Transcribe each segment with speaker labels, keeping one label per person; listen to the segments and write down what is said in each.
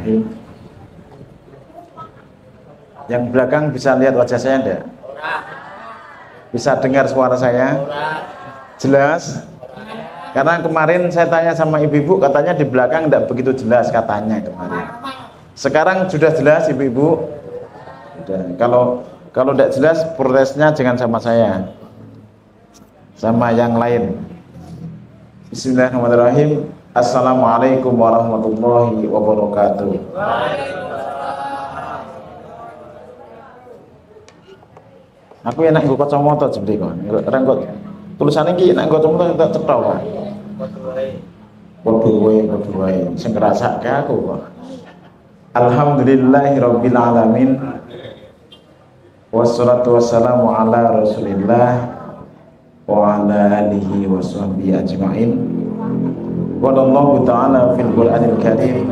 Speaker 1: Bismillahirrahmanirrahim. Yang belakang bisa lihat wajah saya enggak? Bisa dengar suara saya? Jelas? Karena kemarin saya tanya sama ibu-ibu, katanya di belakang enggak begitu jelas katanya kemarin. Sekarang sudah jelas ibu-ibu? Kalau enggak jelas, protesnya jangan sama saya, sama yang lain. Bismillahirrahmanirrahim. Assalamualaikum warahmatullahi wabarakatuh. Aku enak nggo kacamata jebule kok. Renggot tulisan iki nek nggo kacamata tak cetha kok. Padha wae sing ngrasake aku kok. Alhamdulillahirabbil alamin. Wassalatu wassalamu ala Rasulillah wa ala alihi wa sahbihi ajma'in. Wallahu ta'ala fil Qur'anil Karim.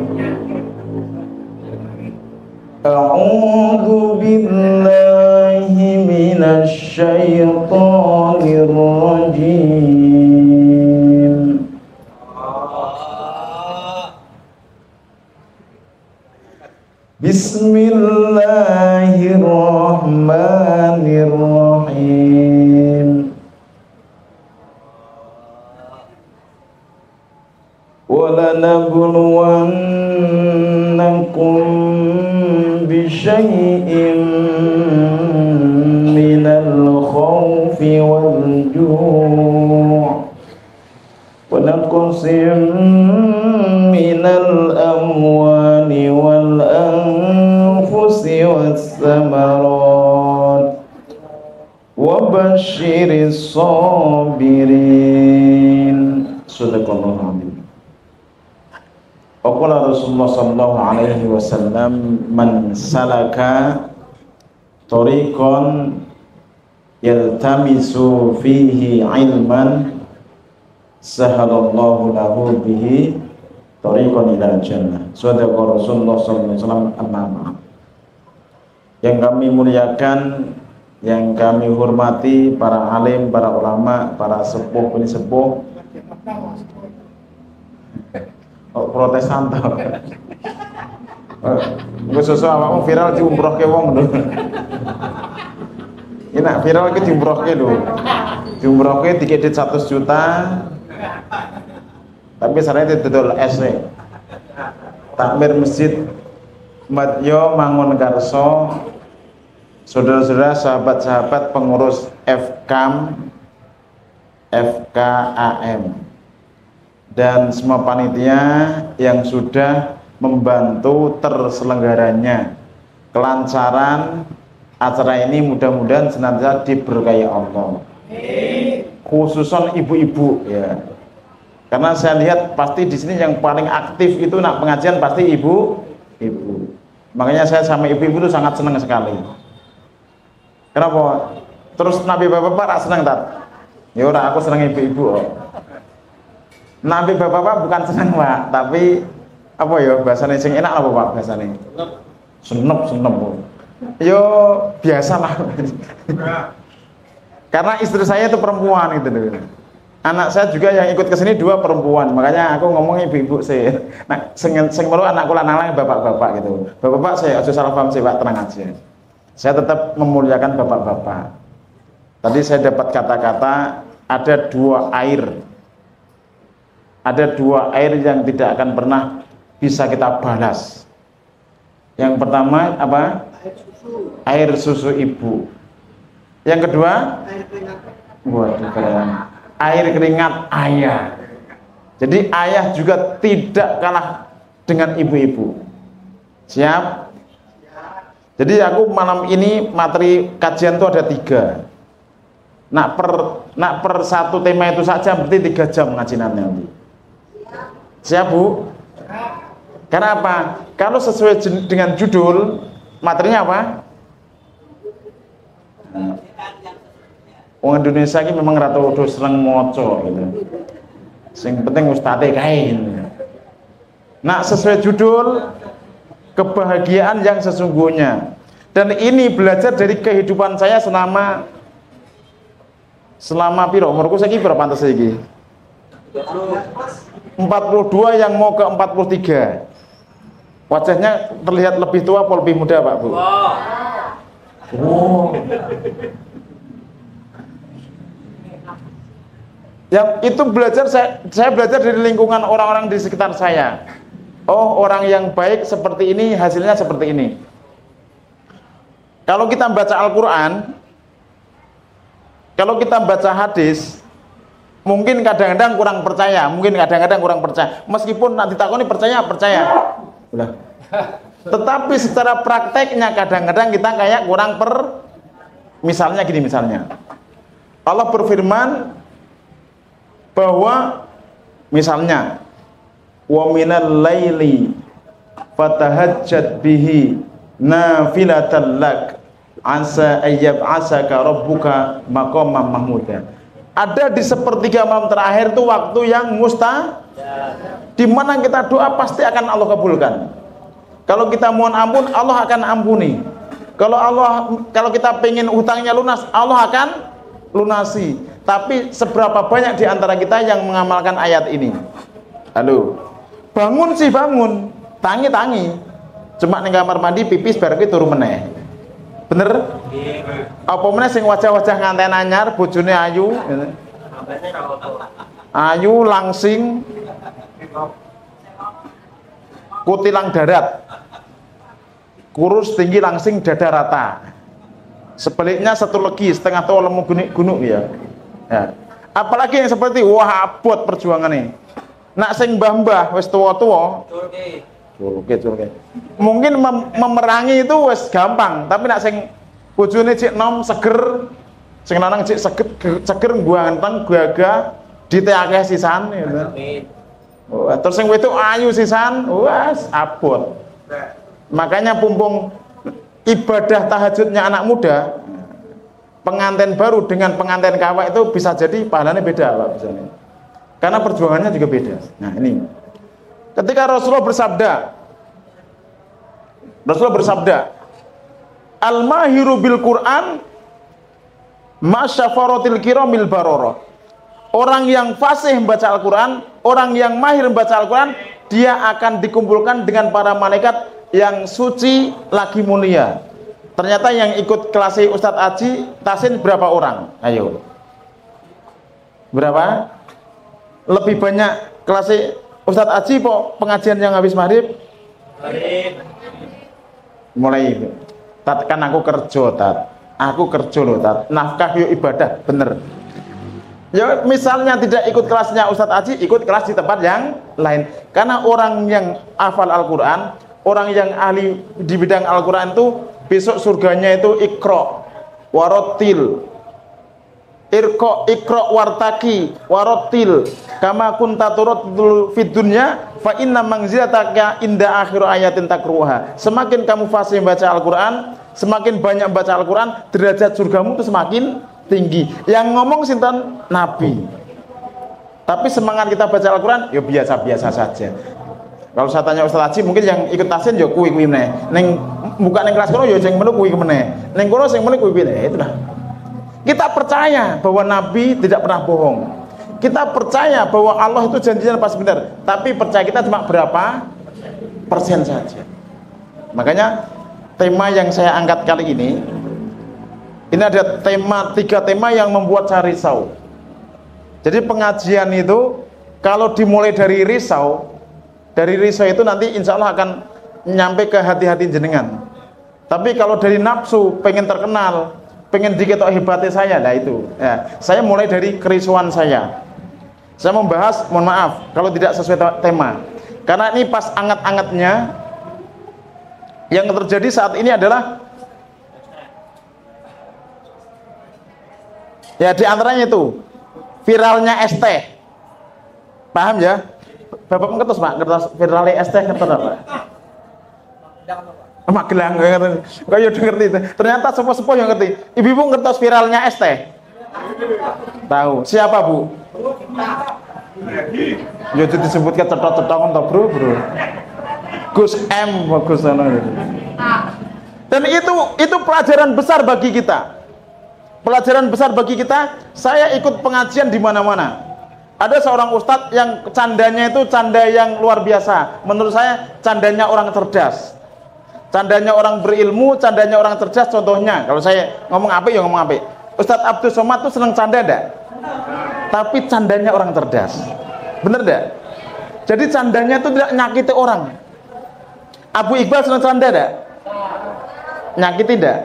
Speaker 1: A'udzu billahi minasy syaithanir rajim. Bismillahirrahmanirrahim. وَلَنَبْلُوَنَّكُمْ بِشَيْءٍ مِّنَ الْخَوْفِ وَالْجُوعِ وَنَقْصٍ مِّنَ الْأَمْوَالِ وَالْأَنفُسِ وَالثَّمَرَاتِ وَبَشِّرِ الصَّابِرِينَ. Sadaqallahul adzim. Qala Rasulullah sallallahu alaihi wasallam, man salaka tariqan yaltamisu fihi ilman sahalallahu lahu bihi tariqan ila jannah. Sadaqa Rasulullah sallallahu alaihi wasallam. Amma. Yang kami muliakan, yang kami hormati, para alim, para ulama, para sepuh sepuh. Oh, Protestan to. Wis sesuk awakmu viral diumrohke wong lho. Enak viral iki diumrohke lho. Diumrohke dikit 100 juta. Tapi sarane didol es nek. Takmir masjid Madyo Mangunkarso. Saudara-saudara, sahabat-sahabat pengurus FKAM, FKAM, dan semua panitia yang sudah membantu terselenggaranya kelancaran acara ini, mudah-mudahan senantiasa diberkahi Allah. Khususan ibu-ibu ya. Karena saya lihat pasti di sini yang paling aktif itu nak pengajian pasti ibu-ibu. Makanya saya sama ibu-ibu itu sangat senang sekali. Kenapa? Terus Nabi bapak-bapak senang tak? Ya ora, aku senang ibu-ibu. Nabi bapak-bapak bukan senang Pak, tapi apa ya bahasanya sing enak apa Pak bahasanya? Senep. Yo biasalah. Karena istri saya itu perempuan gitu loh. Anak saya juga yang ikut ke sini 2 perempuan, makanya aku ngomong ibu-ibu sih. Nah, sing melu anakku lanang bapak-bapak gitu. Bapak-bapak saya aja salah paham sih Pak, tenang aja. Saya tetap memuliakan bapak-bapak. Tadi saya dapat kata-kata ada 2 air. Ada 2 air yang tidak akan pernah bisa kita balas. Yang pertama apa? Air susu ibu. Yang kedua? Waduh keren. Air keringat ayah. Jadi ayah juga tidak kalah dengan ibu-ibu. Siap? Jadi aku malam ini materi kajian itu ada 3. Nak per satu tema itu saja berarti 3 jam ngajian nanti. Siap Bu? Karena apa? Kalau sesuai dengan judul, materinya apa? Orang Indonesia ini memang rata-rata seneng moco gitu. Sing penting ustadz kain. Nah, sesuai judul, kebahagiaan yang sesungguhnya. Dan ini belajar dari kehidupan saya selama piro? Umurku saiki piro pantes iki? 42 yang mau ke 43. Wajahnya terlihat lebih tua atau lebih muda, Pak, Bu? Oh. Yang itu belajar, saya belajar dari lingkungan orang-orang di sekitar saya. Oh, orang yang baik seperti ini, hasilnya seperti ini. Kalau kita baca Al-Quran, kalau kita baca hadis, mungkin kadang-kadang kurang percaya, meskipun nanti takoni percaya. Udah. Tetapi secara prakteknya kadang-kadang kita kayak kurang misalnya gini, Allah berfirman bahwa misalnya wa minal laili fatahajjat bihi nafilatan lak asa ayyab'asaka rabbuka maqaman mahmuda. Ada di sepertiga malam terakhir itu waktu yang di mana kita doa pasti akan Allah kabulkan. Kalau kita mohon ampun, Allah akan ampuni. Kalau kita pengen hutangnya lunas, Allah akan lunasi. Tapi seberapa banyak di antara kita yang mengamalkan ayat ini? Halo. Bangun, tangi. Cuma ning kamar mandi pipis bareng ki turu meneh. Bener? Apa meneh sing wajah-wajah nganten anyar, bojone ayu. Ayu langsing. Kutilang darat. Kurus tinggi langsing dada rata. Sebaliknya satu legi setengah tua lemu gunuk ya. Apalagi yang seperti wah abot perjuangannya. Nak sing mbah-mbah wis tua-tua. Culke. Mungkin memerangi itu wis gampang, tapi nak sing bojone cek nom seger, sing lanang cek seger ganteng gagah diteake sisan ya. Terus sing wedok ayu sisan, wes abot. Makanya pumpung ibadah tahajudnya anak muda, pengantin baru dengan pengantin kawak itu bisa jadi pahalanya beda, Pak, misalnya. Karena perjuangannya juga beda. Nah, ini. Ketika Rasulullah bersabda, Al-mahiru bil Quran masyafaratil kiramil barara. Orang yang fasih membaca Al-Quran, orang yang mahir membaca Al-Quran, dia akan dikumpulkan dengan para malaikat yang suci lagi mulia. Ternyata yang ikut kelas Ustadz Aji Tasin berapa orang? Ayo. Berapa? Lebih banyak kelas Ustadz Aji kok pengajian yang habis maghrib? Mulai. Tat, kan aku kerja, Tat. Aku kerja loh, Tat. Nafkah yuk ibadah, bener. Ya misalnya tidak ikut kelasnya Ustadz Aji, ikut kelas di tempat yang lain. Karena orang yang hafal Al-Quran, orang yang ahli di bidang Al-Quran itu besok surganya itu ikro, warotil, ikro wartaki, warotil, kama kunta turut fid dunya, fa inna manzilataka inda akhir ayatin takruha. Semakin kamu fasih membaca Al-Quran, semakin banyak membaca Al-Quran, derajat surgamu itu semakin tinggi. Yang ngomong sinten Nabi. Tapi semangat kita baca Al-Quran ya biasa-biasa saja. Kalau saya tanya Ustaz Haji, mungkin yang ikut tasin ya kuwi meneh. Ning buka ning kelas kono ya sing melu kuwi meneh. Ning kono sing melu kuwi meneh. Itulah. Kita percaya bahwa Nabi tidak pernah bohong. Kita percaya bahwa Allah itu janjinya pasti benar. Tapi percaya kita cuma berapa persen saja. Makanya tema yang saya angkat kali ini ada tiga tema yang membuat saya risau. Jadi pengajian itu kalau dimulai dari risau itu nanti insya Allah akan nyampe ke hati-hati jenengan. Tapi kalau dari nafsu, pengen terkenal, pengen diketok hebatnya saya, nah itu ya, saya mulai dari kerisauan saya membahas, mohon maaf kalau tidak sesuai tema, karena ini pas anget-angetnya. Yang terjadi saat ini adalah ya diantaranya itu viralnya ST, paham ya? Bapak mengertos Pak, ngertos viralnya ST ngertos apa? Magelang ngerti. Kok ya ngerti itu. Ternyata sepuh-sepuh yang ngerti. Ibu-ibu ngertos viralnya ST? Tahu. Siapa, Bu? Ya itu disebutkan cetok-cetok toh, Bro. Gus M, Gus sana. Dan itu pelajaran besar bagi kita. Pelajaran besar bagi kita. Saya ikut pengajian di mana-mana. Ada seorang ustadz yang candanya itu canda yang luar biasa. Menurut saya candanya orang cerdas, candanya orang berilmu, candanya orang cerdas. Contohnya, kalau saya ngomong apa ya ngomong apa. Ustadz Abdul Somad tuh seneng canda enggak? Tapi candanya orang cerdas. Bener enggak? Jadi candanya itu tidak nyakiti orang. Abu Iqbal seneng canda enggak? Nyakiti enggak?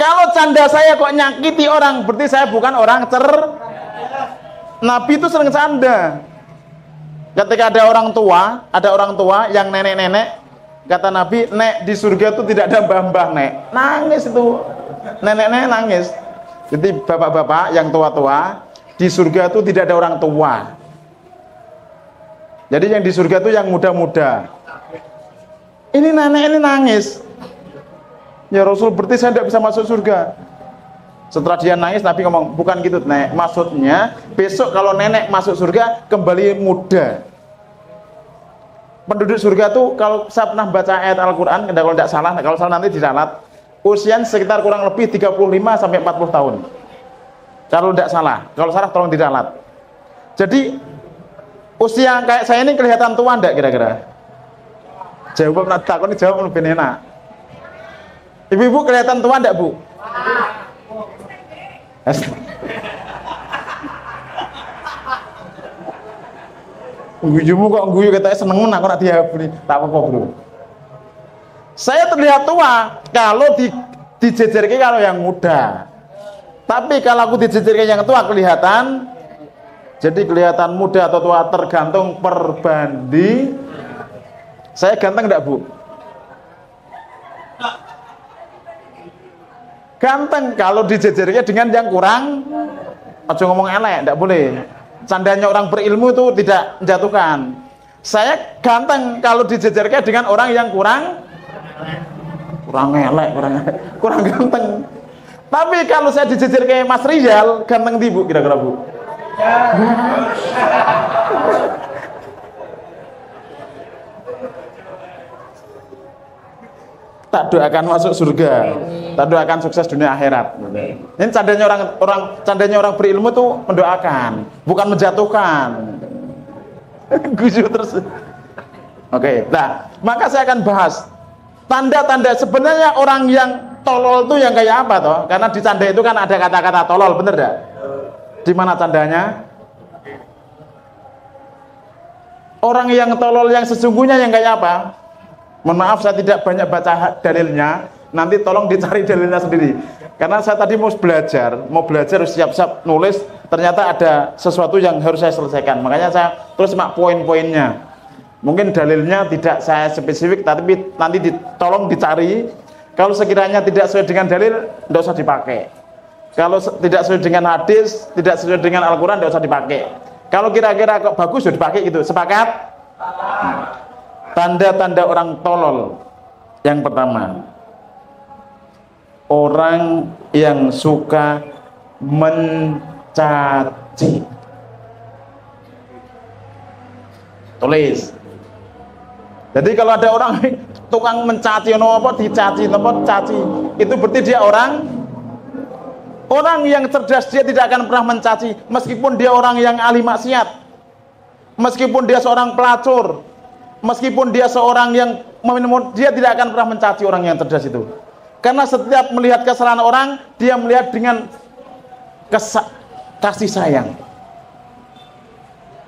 Speaker 1: Kalau canda saya kok nyakiti orang, berarti saya bukan orang Nabi itu sering canda. Ketika ada orang tua yang nenek-nenek, kata Nabi, nek di surga itu tidak ada mbah-mbah, nek. Nangis itu. Nenek-nenek nangis. Jadi bapak-bapak yang tua-tua, di surga itu tidak ada orang tua. Jadi yang di surga itu yang muda-muda. Ini nenek ini nangis. Ya Rasul, berarti saya tidak bisa masuk surga. Setelah dia nangis, Nabi ngomong, bukan gitu, nek. Maksudnya, besok kalau nenek masuk surga, kembali muda. Penduduk surga tuh, kalau saya pernah baca ayat Al-Quran, kalau salah nanti diralat, usia sekitar kurang lebih 35-40 tahun. Kalau tidak salah, kalau salah tolong diralat. Jadi, usia kayak saya ini kelihatan tua enggak kira-kira? Jawab, nanti takut jawab lebih enak. Ibu-ibu kelihatan tua enggak, Bu? Gujumu kok guyu katanya seneng aku nak dihapuni. Tak apa-apa, Bro. Saya terlihat tua kalau dijejerke kalau yang muda. Tapi kalau aku dijejerke yang tua kelihatan, jadi kelihatan muda atau tua tergantung perbanding. Saya ganteng enggak, Bu? Ganteng kalau dijejernya dengan yang kurang. Aja ngomong elek, enggak boleh. Candanya orang berilmu itu tidak menjatuhkan. Saya ganteng kalau dijejernya dengan orang yang kurang elek, kurang ganteng. Tapi kalau saya dijejer kayak Mas Rizal, ganteng di, Bu, kira-kira, Bu? Tak doakan masuk surga, tak doakan sukses dunia akhirat. Ini candanya orang berilmu tuh mendoakan, bukan menjatuhkan. Guju terus. Oke, nah maka saya akan bahas tanda-tanda sebenarnya orang yang tolol tuh yang kayak apa toh? Karena di canda itu kan ada kata-kata tolol, bener dah? Di mana tandanya? Orang yang tolol yang sesungguhnya yang kayak apa? Mohon maaf saya tidak banyak baca dalilnya, nanti tolong dicari dalilnya sendiri. Karena saya tadi mau belajar siap-siap nulis, ternyata ada sesuatu yang harus saya selesaikan. Makanya saya terus mak poin-poinnya. Mungkin dalilnya tidak saya spesifik, tapi nanti tolong dicari. Kalau sekiranya tidak sesuai dengan dalil, tidak usah dipakai. Kalau tidak sesuai dengan hadis, tidak sesuai dengan Al-Quran, tidak usah dipakai. Kalau kira-kira kok bagus, sudah dipakai gitu. Sepakat? Tanda-tanda orang tolol. Yang pertama, orang yang suka mencaci. Tulis. Jadi kalau ada orang tukang mencaci, dicaci, caci, itu berarti dia orang yang cerdas. Dia tidak akan pernah mencaci, meskipun dia orang yang ahli maksiat, meskipun dia seorang pelacur, meskipun dia seorang yang dia tidak akan pernah mencaci orang yang cerdas itu. Karena setiap melihat kesalahan orang, dia melihat dengan kasih sayang.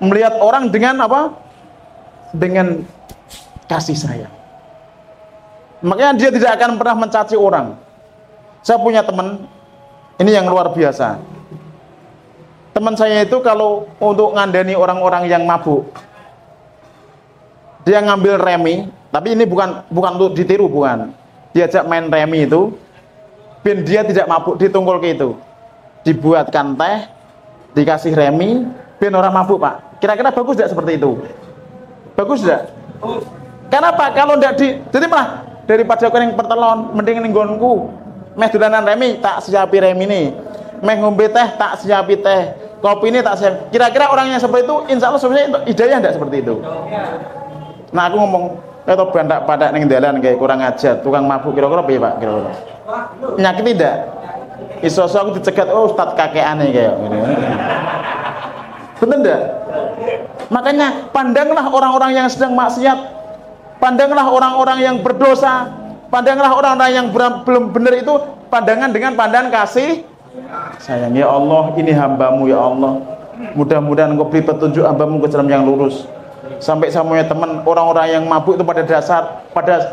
Speaker 1: Melihat orang dengan apa? Dengan kasih sayang. Makanya dia tidak akan pernah mencaci orang. Saya punya teman, ini yang luar biasa. Teman saya itu kalau untuk ngandani orang-orang yang mabuk, dia ngambil remi, tapi ini bukan untuk ditiru, bukan. Diajak main remi itu, ben dia tidak mabuk, ditungkul ke itu. Dibuatkan teh, dikasih remi, ben orang mabuk, Pak. Kira-kira bagus tidak seperti itu? Bagus tidak? Kenapa? Kalau tidak jadi malah daripada aku yang pertelon, mending ninggonku. Meh dolanan remi, tak siapi remi ini. Meh ngombe teh, tak siapi teh. Kopi ini tak siap. Kira-kira orang yang seperti itu, insya Allah sebenarnya hidayah tidak seperti itu. Nah aku ngomong, atau bandak-bandak ning dalan kayak kurang ajar, tukang mabuk kira-kira piye, Pak? Kira-kira. Nyakit tidak? Iso-iso aku dicegat, oh ustaz kakeane kayak gitu. Bener enggak? Makanya pandanglah orang-orang yang sedang maksiat, pandanglah orang-orang yang berdosa, pandanglah orang-orang yang belum benar itu pandangan dengan pandangan kasih sayang. Ya Allah, ini hambamu ya Allah, mudah-mudahan Engkau beri petunjuk hambamu ke jalan yang lurus. Sampai semuanya teman orang-orang yang mabuk itu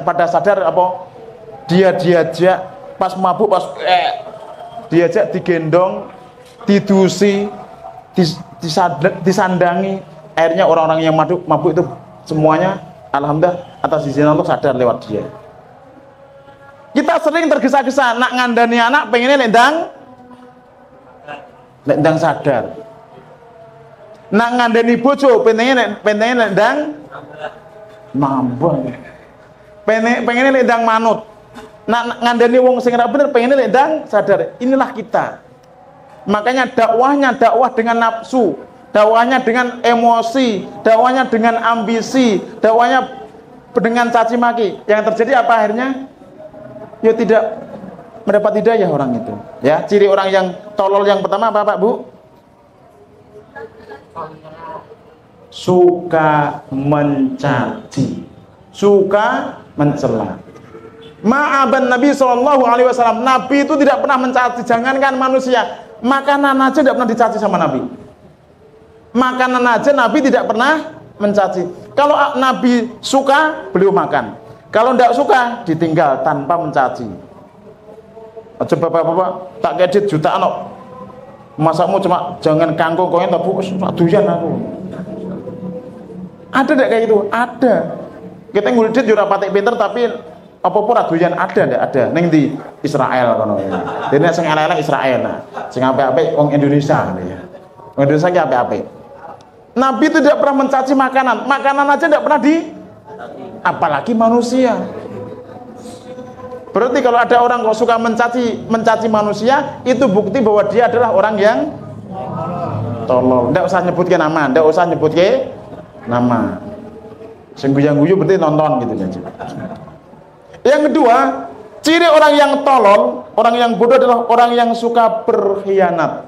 Speaker 1: pada sadar apa? Dia diajak pas mabuk pas diajak digendong, didusi, disandangi. Akhirnya orang-orang yang mabuk itu semuanya alhamdulillah atas izin Allah sadar lewat dia. Kita sering tergesa-gesa nak ngandani anak pengennya lendang sadar. Nak ngandani bojo pengennya lendang mambang. Pengennya lendang manut. Nak ngandani wong sing ra bener pengennya lendang sadar. Inilah kita. Makanya dakwahnya dakwah dengan nafsu, dakwahnya dengan emosi, dakwahnya dengan ambisi, dakwahnya dengan caci maki. Yang terjadi apa akhirnya? Ya tidak mendapat hidayah orang itu. Ya, ciri orang yang tolol yang pertama apa Pak Bu? Suka mencaci, suka mencela. Ma'aban Nabi SAW. Nabi itu tidak pernah mencaci, jangankan manusia, makanan aja tidak pernah dicaci sama Nabi. Makanan aja Nabi tidak pernah mencaci. Kalau Nabi suka, beliau makan. Kalau tidak suka, ditinggal tanpa mencaci. Coba bapak-bapak tak kredit jutaan kok. Masakmu cuma jangan kangkung kau yang tak fokus aduyan aku. Ada tidak kayak gitu? Ada. Kita ngulidit jurah patik pinter tapi apa-apa aduyan ada ndak? Ada. Ning di Israel kono. Dene sing elek Israel. Nah, sing apik-apik wong Indonesia ya. Wong Indonesia ki apik-apik. Nabi itu tidak pernah mencaci makanan. Makanan aja tidak pernah apalagi manusia. Berarti kalau ada orang kok suka mencaci manusia, itu bukti bahwa dia adalah orang yang tolol. Ndak usah nyebutke nama, ndak usah nyebutke nama. Sing guyu-guyu berarti nonton gitu aja. Yang kedua, ciri orang yang tolol, orang yang bodoh adalah orang yang suka berkhianat.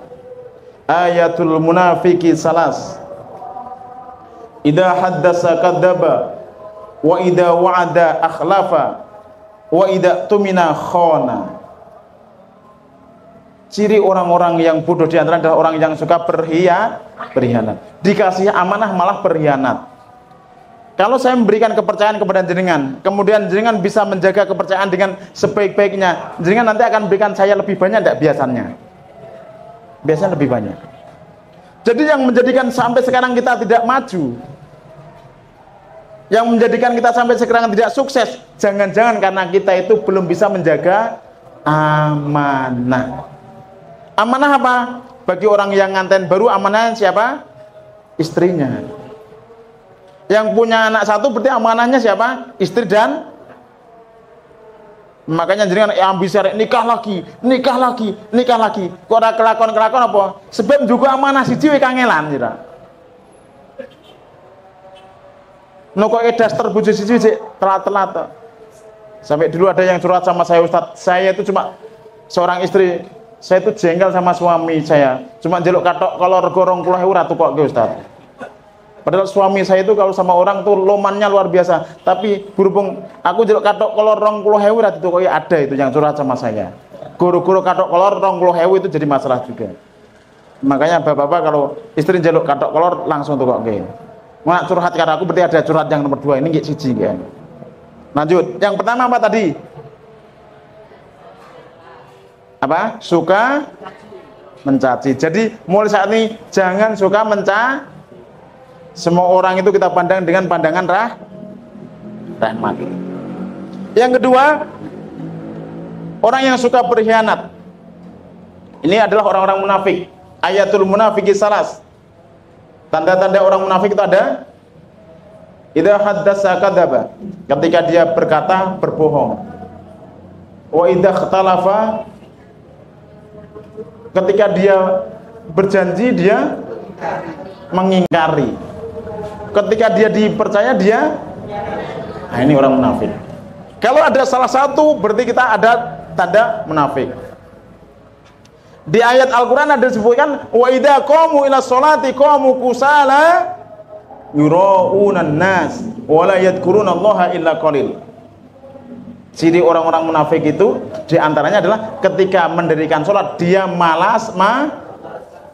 Speaker 1: Ayatul munafiki salas. Idza haddasa kadzaba wa idza wa'ada akhlafa wa idza tumina khana. Ciri orang-orang yang bodoh di antara adalah orang yang suka berkhianat. Dikasih amanah malah berkhianat. Kalau saya memberikan kepercayaan kepada jenengan, kemudian jenengan bisa menjaga kepercayaan dengan sebaik-baiknya, jenengan nanti akan berikan saya lebih banyak tidak biasanya? Biasanya lebih banyak. Jadi yang menjadikan sampai sekarang kita tidak maju, yang menjadikan kita sampai sekarang tidak sukses, jangan-jangan karena kita itu belum bisa menjaga amanah. Amanah apa? Bagi orang yang nganten baru, amanahnya siapa? Istrinya. Yang punya anak satu berarti amanahnya siapa? Istri dan makanya jenengan ambisi nikah lagi. Kok ora kelakon-kelakon apa? Sebab juga amanah siji wae kangelan kira. Noko edas terbujuk siji telat-telat. Sampai dulu ada yang curhat sama saya, Ustadz, saya itu cuma seorang istri, saya itu jengkel sama suami saya. Cuma njeluk katok kalau rego 20.000 ora tukokke, Ustadz. Padahal suami saya itu kalau sama orang tuh lomannya luar biasa. Tapi berhubung aku jeluk katok kolor 20.000 ora ditukoki, ada itu yang curhat sama saya. Guru-guru katok kolor 20.000 itu jadi masalah juga. Makanya bapak-bapak kalau istri jeluk katok kolor langsung tukokke. Mak curhat karena aku berarti ada curhat yang nomor 2 ini nggih siji kan. Lanjut. Yang pertama apa tadi? Apa? Suka mencaci. Jadi mulai saat ini jangan suka mencaci. Semua orang itu kita pandang dengan pandangan rahmat. Yang kedua, orang yang suka berkhianat. Ini adalah orang-orang munafik. Ayatul munafiki salas. Tanda-tanda orang munafik itu ada. Idza haddasa kadzaba. Ketika dia berkata berbohong. Wa idza ikhtalafa. Ketika dia berjanji dia mengingkari. Ketika dia dipercaya dia, nah ini orang munafik. Kalau ada salah satu berarti kita ada tanda munafik. Di ayat Al-Qur'an ada disebutkan wa idza qamu ila sholati qamu kusala yuraunan nas wa la yadhkurunallaha illa qalil. Ciri orang-orang munafik itu diantaranya adalah ketika mendirikan sholat dia malas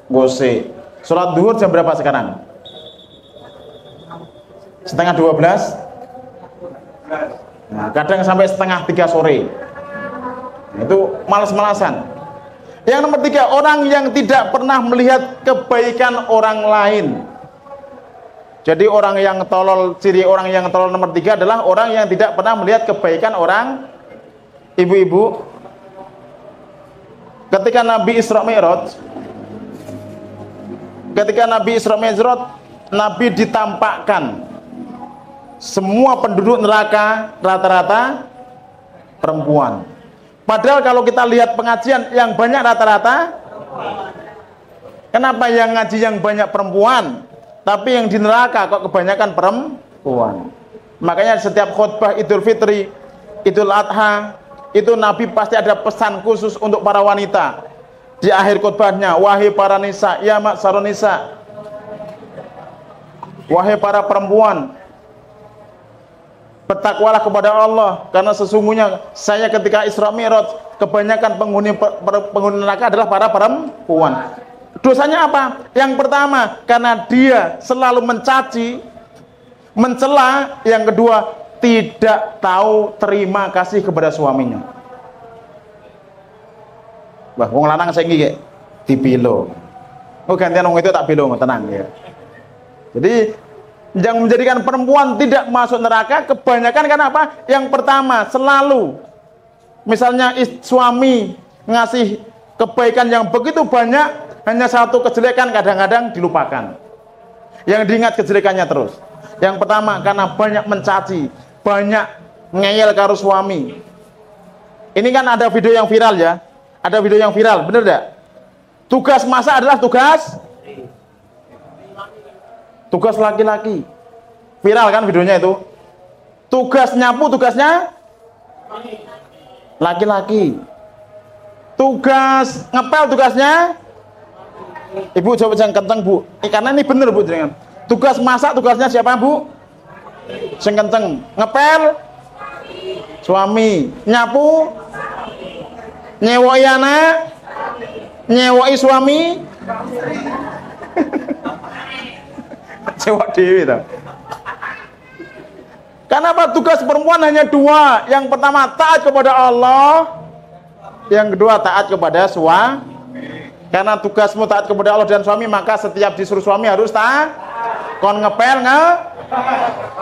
Speaker 1: gose. Sholat duhur jam berapa sekarang? Setengah 12. Nah, kadang sampai setengah 3 sore. Itu malas-malasan. Yang nomor 3, orang yang tidak pernah melihat kebaikan orang lain. Jadi orang yang tolol, ciri orang yang tolol nomor 3 adalah orang yang tidak pernah melihat kebaikan orang. Ibu-ibu, ketika Nabi Isra Mi'raj, Nabi ditampakkan semua penduduk neraka rata-rata perempuan. Padahal kalau kita lihat pengajian yang banyak rata-rata, kenapa yang ngaji yang banyak perempuan, tapi yang di neraka kok kebanyakan perempuan? Makanya setiap khutbah Idul Fitri, Idul Adha, itu Nabi pasti ada pesan khusus untuk para wanita. Di akhir khutbahnya, wahai para nisa, ya maksarun nisa, wahai para perempuan, bertakwalah kepada Allah, karena sesungguhnya saya ketika Isra Mi'raj kebanyakan penghuni neraka adalah para perempuan. Dosanya apa? Yang pertama, karena dia selalu mencaci, mencela. Yang kedua, tidak tahu terima kasih kepada suaminya. Wah, wong lanang saiki nggih dipilo. Oh, gantian wong itu tak pilo, tenang ya. Jadi yang menjadikan perempuan tidak masuk neraka kebanyakan karena apa? Yang pertama, selalu misalnya suami ngasih kebaikan yang begitu banyak, hanya satu kejelekan kadang-kadang dilupakan, yang diingat kejelekannya terus. Yang pertama, karena banyak mencaci, banyak ngeyel karo suami. Ini kan ada video yang viral ya, ada video yang viral, bener gak? Tugas masak adalah tugas laki-laki. Viral kan videonya itu. Tugas nyapu tugasnya laki-laki. Tugas ngepel tugasnya ibu. Coba jangan kenceng bu, karena ini bener bu. Tugas masak tugasnya siapa bu? Sing kenceng. Ngepel suami. Nyapu nyewoi anak, nyewoi suami, sewa dewi tau. Karena apa? Tugas perempuan hanya 2. Yang pertama taat kepada Allah, yang kedua taat kepada suami. Karena tugasmu taat kepada Allah dan suami, maka setiap disuruh suami harus taat. Kon ngepel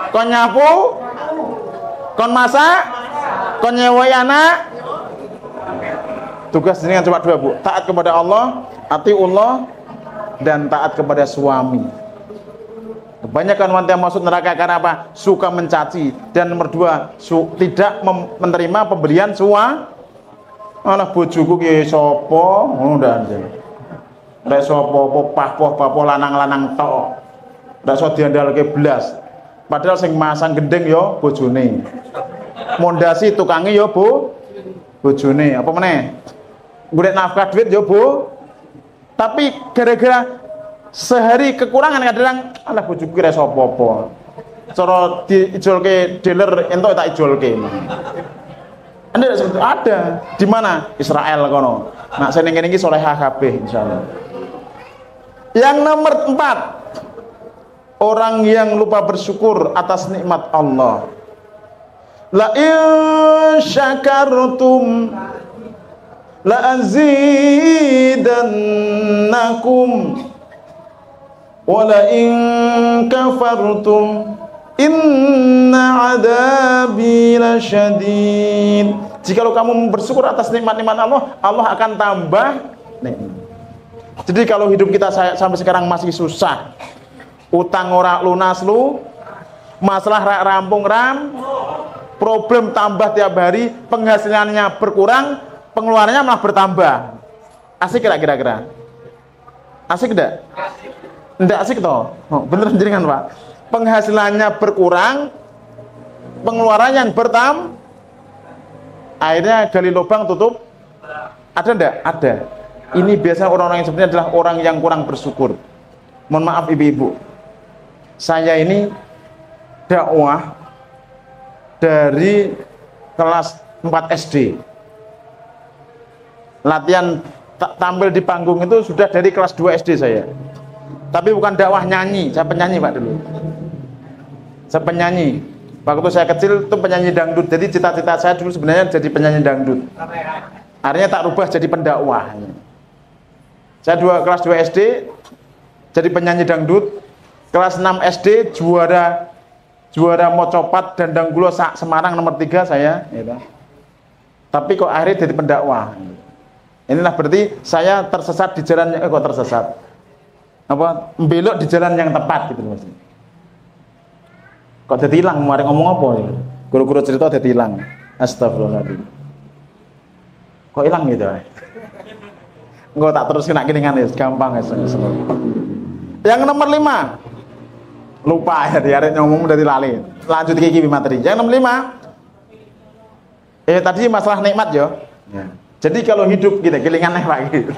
Speaker 1: kon nyapu, kon masak, kon nyewoi anak. Tugas ini cuma 2 bu, taat kepada Allah, atiullah, dan taat kepada suami. Kebanyakan wanita yang masuk neraka karena apa? Suka mencaci. Dan nomor 2, tidak menerima pemberian suami. Alah bojoku ki sapa? Ngono ndak anjen. Nek sapa papoh lanang-lanang tok. Ndak iso diandalke blas. Padahal sing masang gendeng ya bojone. Mondasi tukange ya bojone. Apa meneh? Golek nafkah duit ya tapi gara-gara sehari kekurangan kadang alah bojoku kira sapa-apa. Cara diijolke dealer entuk tak ijolke. Ada di mana? Israel kono. Nak sing ngene iki salehah kabeh insyaallah. Yang nomor 4, orang yang lupa bersyukur atas nikmat Allah. La in syakartum la azidannakum wa la in kafartum inna adabi lasyadid. Jikalau kamu bersyukur atas nikmat-nikmat Allah, Allah akan tambah nikmat. Jadi kalau hidup kita sampai sekarang masih susah, utang ora lunas masalah rampung problem tambah tiap hari, penghasilannya berkurang, pengeluarannya malah bertambah. Asik gak kira-kira? Asik enggak? Enggak asik toh? Oh, bener jenengan Pak. Penghasilannya berkurang, pengeluarannya yang bertambah, akhirnya gali lubang tutup. Ada enggak? Ada. Ini biasanya orang-orang yang sebenarnya adalah orang yang kurang bersyukur. Mohon maaf ibu-ibu, saya ini dakwah dari kelas 4 SD. Latihan tampil di panggung itu sudah dari kelas 2 SD saya. Tapi bukan dakwah nyanyi, saya penyanyi Pak dulu. Saya penyanyi. Waktu saya kecil itu penyanyi dangdut. Jadi cita-cita saya dulu sebenarnya jadi penyanyi dangdut. Akhirnya tak rubah jadi pendakwah. Saya kelas 2 SD jadi penyanyi dangdut. Kelas 6 SD juara mocopat dan danggulo Semarang nomor 3 saya, gitu. Tapi kok akhirnya jadi pendakwah. Inilah berarti saya tersesat di jalan yang kok tersesat. Apa? Belok di jalan yang tepat gitu Mas. Kok jadi hilang, mari ngomong apa ya? Guru-guru cerita jadi hilang. Astagfirullahaladzim. Kok hilang gitu? Enggak tak terus kena kilingan ya, gampang ya. Yang nomor 5. Lupa ya, diarek ngomong dari lali. Lanjut ke materi. Yang nomor 5. Tadi masalah nikmat ya. Jadi kalau hidup kita kilingan Pak gitu.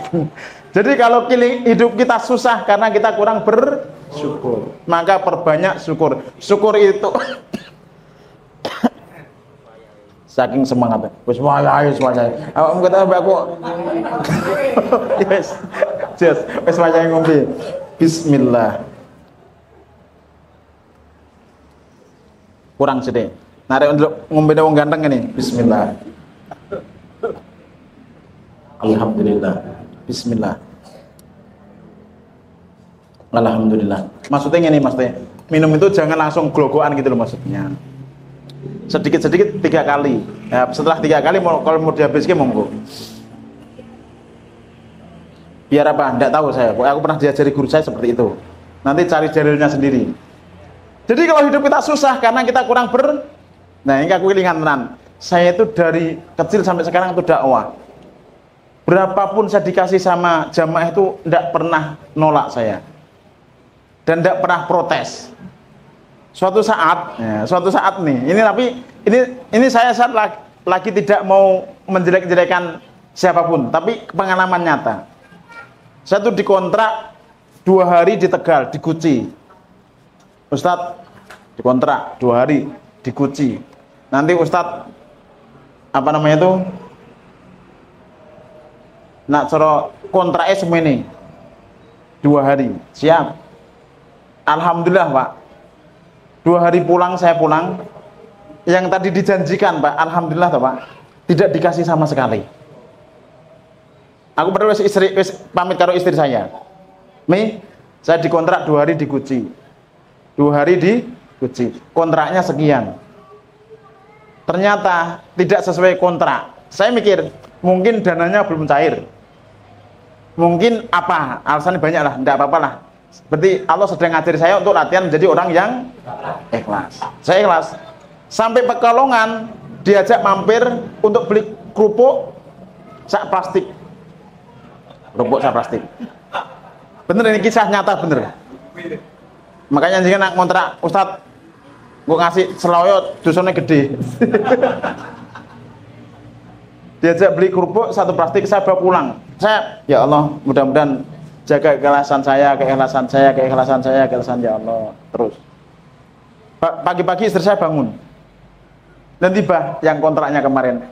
Speaker 1: Jadi kalau hidup kita susah karena kita kurang bersyukur, maka perbanyak syukur. Syukur itu saking semangat. Wis wayahe wayahe. Awakmu kata aku. Yes. Yes, wis wayahe ngombe. Bismillah. Kurang sedih. Narek untuk ngombe wong ganteng ini. Bismillah. Alhamdulillah. Bismillah. Alhamdulillah. Maksudnya ini maksudnya minum itu jangan langsung glogokan gitu loh maksudnya. Sedikit-sedikit 3 kali. Ya, setelah 3 kali kalau mau dihabiskan monggo. Biar apa? Enggak tahu saya. Aku pernah diajari guru saya seperti itu. Nanti cari dalilnya sendiri. Jadi kalau hidup kita susah karena kita kurang Nah, ini aku kelingan tenan. Saya itu dari kecil sampai sekarang itu dakwah. Berapapun saya dikasih sama jamaah itu tidak pernah nolak saya dan tidak pernah protes. Suatu saat nih, ini saya saat lagi tidak mau menjelek-jelekan siapapun, tapi pengalaman nyata. Saya tuh dikontrak 2 hari di Tegal, di Guci. Ustadz dikontrak 2 hari di Guci. Nanti Ustadz apa namanya itu? Nak cara kontraknya semene 2 hari siap. Alhamdulillah Pak, 2 hari pulang saya pulang. Yang tadi dijanjikan Pak, alhamdulillah Pak, tidak dikasih sama sekali. Aku pernah pamit karo istri saya. Saya dikontrak 2 hari di Guci. 2 hari di Guci. Kontraknya sekian. Ternyata tidak sesuai kontrak. Saya mikir mungkin dananya belum cair. Mungkin apa, alasannya banyak lah, tidak apa-apa lah. Berarti Allah sedang ngajari saya untuk latihan menjadi orang yang ikhlas. Saya ikhlas. Sampai Pekalongan diajak mampir untuk beli kerupuk sak plastik. Kerupuk sak plastik. Bener ini kisah nyata bener. Makanya jika nak kontrak Ustadz, gue ngasih seloyot dusunnya gede. Diajak beli kerupuk 1 plastik, saya bawa pulang. Saya, ya Allah, mudah-mudahan jaga keikhlasan saya ya Allah. Terus pagi-pagi istri saya bangun dan tiba yang kontraknya kemarin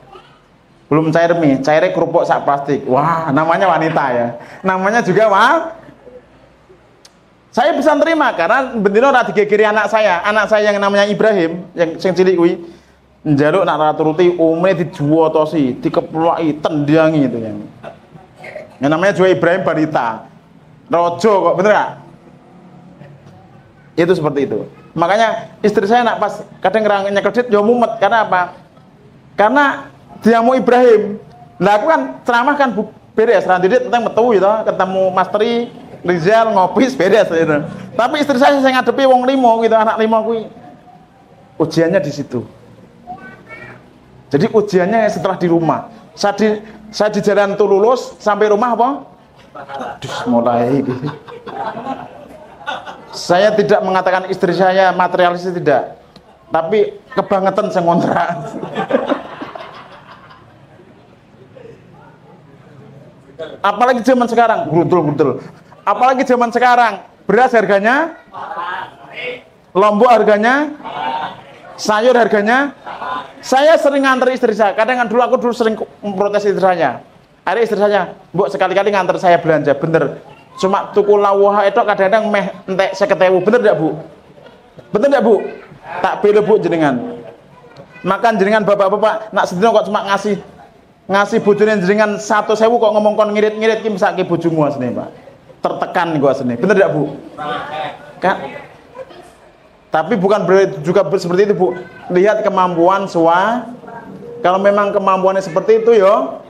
Speaker 1: belum cair cairnya kerupuk sak plastik. Wah, namanya wanita ya, namanya juga saya bisa terima karena bendino ora digegeri anak saya yang namanya Ibrahim yang sing cilik kuwi njaluk nak ora turuti umumnya dijuwotosi, dikeploki, tendangi itu yang namanya juga Ibrahim Barita rojo kok, bener gak? Itu seperti itu. Makanya istri saya nak pas kadang nyekel dit ya mumet. Karena apa? Karena dia mau Ibrahim. Nah aku kan ceramah kan beres randidit tentang metu gitu, ketemu Masteri Rizal ngopi beres gitu. Tapi istri saya ngadepi wong 5 gitu, anak 5 kuwi. Ujiannya di situ. Jadi ujiannya setelah di rumah. Saya di jalan tuh lulus sampai rumah apa? Aduh, mulai. Saya tidak mengatakan istri saya materialis tidak, tapi kebangetan saya ngontrak. Apalagi zaman sekarang, betul. Apalagi zaman sekarang, beras harganya, lombok harganya, sayur harganya. Saya sering nganter istri saya. Kadang dulu sering memprotes istri saya. Ada istri saya, "Mbok sekali-kali nganter saya belanja." Bener. Cuma tuku lawah itu kadang-kadang meh entek 50.000. Bener enggak, Bu? Bener enggak, Bu? Tak bela, Bu, jenengan. Makan jenengan bapak-bapak nak sedina kok cuma ngasih bojone jenengan 1.000 kok ngomong kon ngirit-ngirit ki mesake bojomu asline, Pak. Tertekan gua asline. Bener enggak, Bu? Kan? Tapi bukan juga seperti itu, Bu. Lihat kemampuan kalau memang kemampuannya seperti itu, yo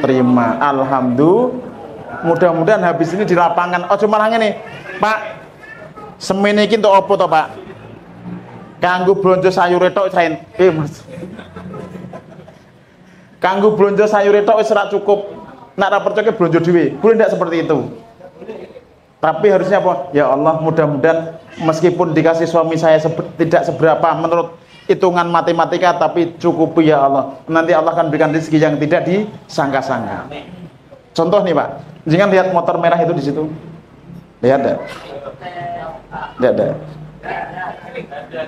Speaker 1: terima. Alhamdulillah. Mudah-mudahan habis ini di lapangan. Oh, cuma nih, Pak. Semene iki entuk apa to, Pak? Kanggo blonjo sayure tok Mas. Kanggo blonjo sayure tok wis ora cukup. Nek ora percaya blonjo dhewe. Boleh ndak seperti itu? Tapi harusnya apa? Ya Allah, mudah-mudahan meskipun dikasih suami saya tidak seberapa menurut hitungan matematika, tapi cukup ya Allah. Nanti Allah akan berikan rezeki yang tidak disangka-sangka. Contoh nih, Pak, jangan lihat motor merah itu di situ. Lihat deh. Lihat deh.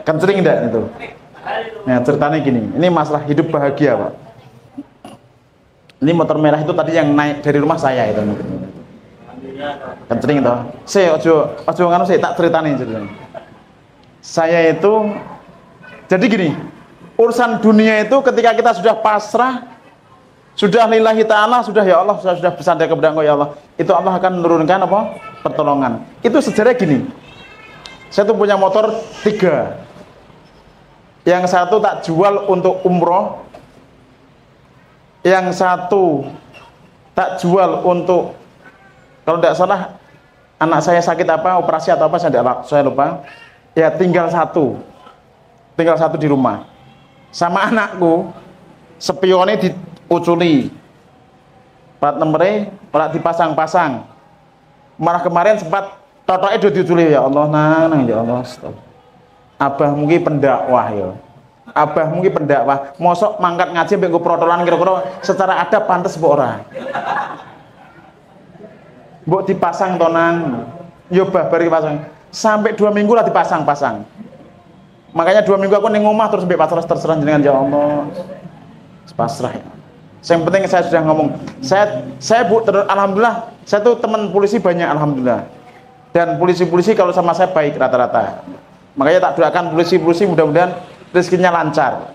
Speaker 1: Kencering enggak itu? Nah, ceritanya gini. Ini masalah hidup bahagia, Pak. Ini motor merah itu tadi yang naik dari rumah saya itu. Kencering toh. Saya ojo nganu saya tak ceritane ceritanya. Saya itu jadi gini, urusan dunia itu ketika kita sudah pasrah, sudah lillahi ta'ala, sudah ya Allah, sudah bersandar kepada Engkau ya Allah, itu Allah akan menurunkan apa? Pertolongan. Itu sejarah gini. Saya tuh punya motor 3. Yang satu tak jual untuk umroh, yang satu tak jual untuk, kalau tidak salah anak saya sakit apa, operasi atau apa, saya lupa. Ya tinggal satu di rumah. Sama anakku, spionnya diuculi, plat nomornya malah dipasang-pasang. Malah kemarin sempat totoknya udah diuculi. Ya Allah, nang ya Allah, stop. Abah mungkin pendakwah ya. Abah mungkin pendakwah. Mosok mangkat ngaji mbek protolan kira-kira secara adab pantes mbok ora. Mbok dipasang tonan. Yo babar dipasang. Sampai 2 minggu lah dipasang-pasang. Makanya 2 minggu aku ning omah terus mbek pasrah terserah jenengan ya Allah. Pasrah. Yang penting saya sudah ngomong. Saya Bu, alhamdulillah saya tuh teman polisi banyak alhamdulillah. Dan polisi-polisi kalau sama saya baik rata-rata. Makanya tak doakan polisi-polisi mudah-mudahan rezekinya lancar.